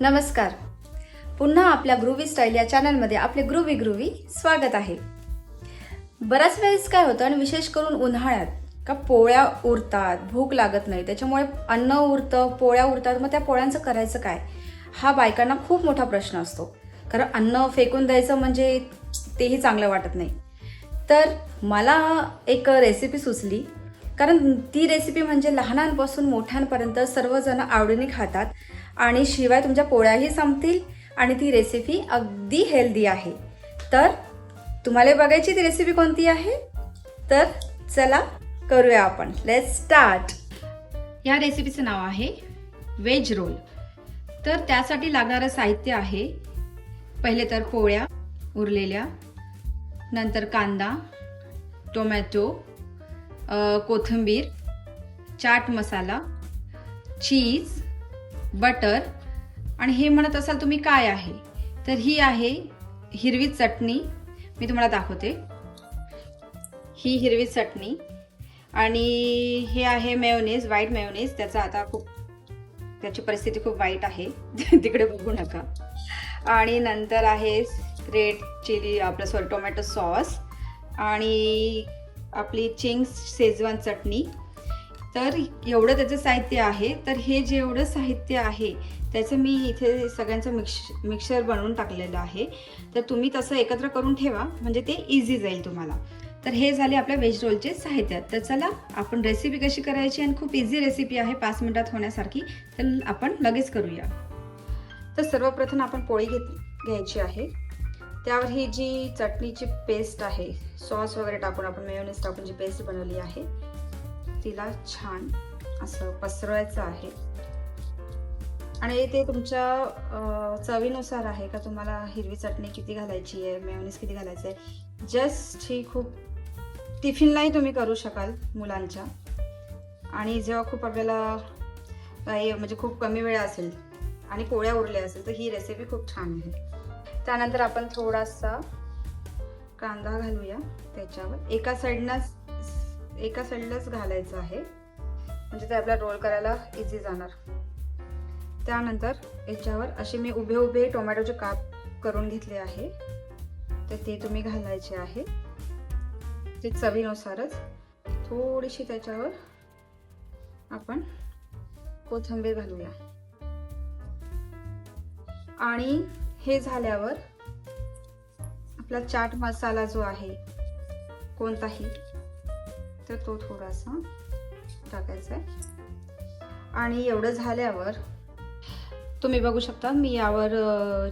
नमस्कार. पुन्हा आपल्या ग्रुवी स्टाईल या चॅनलमध्ये आपले ग्रुवी स्वागत आहे. बऱ्याच वेळेस काय होतं आणि विशेष करून उन्हाळ्यात का पोळ्या उरतात, भूक लागत नाही, त्याच्यामुळे अन्न उरतं, पोळ्या उरतात, मग त्या पोळ्यांचं करायचं काय हा बायकांना खूप मोठा प्रश्न असतो. कारण अन्न फेकून द्यायचं म्हणजे तेही चांगलं वाटत नाही. तर मला एक रेसिपी सुचली, कारण ती रेसिपी म्हणजे लहानांपासून मोठ्यांपर्यंत सर्वजण आवडीने खातात आणि शिवाय तुमच्या पोळ्याही संपतील आणि ती रेसिपी अगदी हेल्दी आहे. तर तुम्हाला बघायची ती रेसिपी कोणती आहे, तर चला करूया आपण. Let's start. या रेसिपीचं नाव आहे वेज रोल. तर त्यासाठी लागणारं साहित्य आहे, पहिले तर पोळ्या उरलेल्या, नंतर कांदा, टोमॅटो, कोथिंबीर, चाट मसाला, चीज, बटर आणि हे म्हणत असाल तुम्ही काय आहे, तर ही आहे हिरवी चटणी. मी तुम्हाला दाखवते. ही हिरवी चटणी आणि हे आहे मेयोनीज, व्हाईट मेयोनीज. त्याची परिस्थिती खूप वाईट आहे तिकडे बघू नका. आणि नंतर आहे रेड चिली आपलं टोमॅटो सॉस आणि आपली चिंग्स शेजवान चटणी. तर एवढं त्याचं साहित्य आहे. तर हे जेवढं साहित्य आहे त्याचं मी इथे सगळ्यांचं मिक्सर बनवून टाकलेलं आहे. तर तुम्ही तसं एकत्र करून ठेवा, म्हणजे ते इझी जाईल तुम्हाला. तर हे झाले आपल्या व्हेज रोलचे साहित्य. तर चला आपण रेसिपी कशी करायची, आणि खूप इझी रेसिपी आहे, 5 मिनिटात होण्यासारखी. तर आपण लगेच करूया. तर सर्वप्रथम आपण पोळी घ्यायची आहे. त्यावर ही जी चटणीची पेस्ट आहे, सॉस वगैरे टाकून आपण मेयोनीज टाकून जी पेस्ट बनवली आहे तिला छान असं पसरवायचं आहे. आणि ते तुमच्या चवीनुसार आहे का तुम्हाला हिरवी चटणी किती घालायची आहे, मेयोनीज किती घालायचं आहे. जस्ट ही खूप टिफिनलाही तुम्ही करू शकाल मुलांच्या. आणि जेव्हा खूप आपल्याला काही म्हणजे खूप कमी वेळ असेल आणि पोळ्या उरल्या असेल तर ही रेसिपी खूप छान आहे. त्यानंतर आपण थोडासा कांदा घालूया त्याच्यावर. एका साईडलाच घालायचं आहे, म्हणजे ते आपल्याला रोल करायला इझी जाणार. त्यानंतर याच्यावर असे मी उभे टोमॅटोचे काप करून घेतले आहे, तर ते तुम्ही घालायचे आहे. ते चवीनुसारच. थोडीशी त्याच्यावर आपण कोथिंबीर घालूया. आणि हे झाल्यावर आपला चाट मसाला जो आहे कोणताही, तर तो थोडासा टाकायचा आहे. आणि एवढं झाल्यावर तुम्ही बघू शकता मी यावर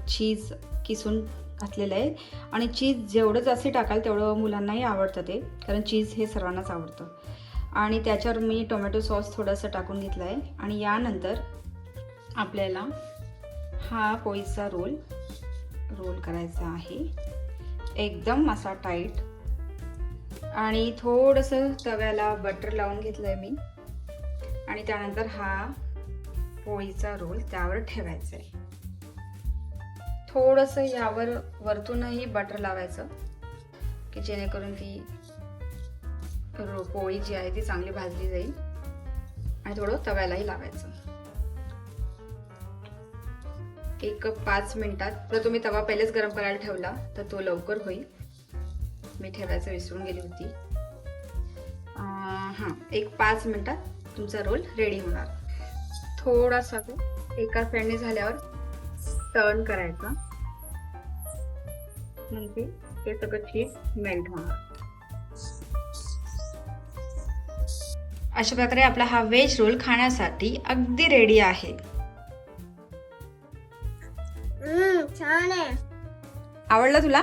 चीज किसून घातलेलं आहे. आणि चीज जेवढं जास्त टाकाल तेवढं मुलांनाही आवडतं ते, कारण चीज हे सर्वांनाच आवडतं. आणि त्याच्यावर मी टोमॅटो सॉस थोडंसं टाकून घेतलं आहे. आणि यानंतर आपल्याला हा पोळीचा रोल करायचा आहे, एकदम असा टाईट. आणि थोडंसं तव्याला बटर लावून घेतलं आहे मी. आणि त्यानंतर हा पोळीचा रोल त्यावर ठेवायचा आहे. थोडंसं यावर वरतूनही बटर लावायचं, की जेणेकरून ती पोळी जी आहे ती चांगली भाजली जाईल. आणि थोडं तव्यालाही लावायचं. एक 5 मिनिटात. तर तुम्ही तवा पहिलेच गरम करायला ठेवला तर तो लवकर होईल. मी ठेवायचं विसरून गेली होती. एक 5 मिनिटात तुमचा रोल रेडी होणार. थोडासा एका साईडने झाल्यावर टर्न करायचा, म्हणजे ते सगळं चीज मेल्ट होणार. अशा प्रकारे आपला हा व्हेज रोल खाण्यासाठी अगदी रेडी आहे. छान आहे. आवडला तुला?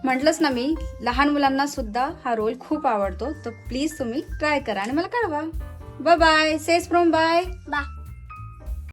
म्हटलंच ना मी, लहान मुलांना सुद्धा हा रोल खूप आवडतो. तर प्लीज तुम्ही ट्राय करा आणि मला कळवा. Bye bye. सेज फ्रॉम बाय.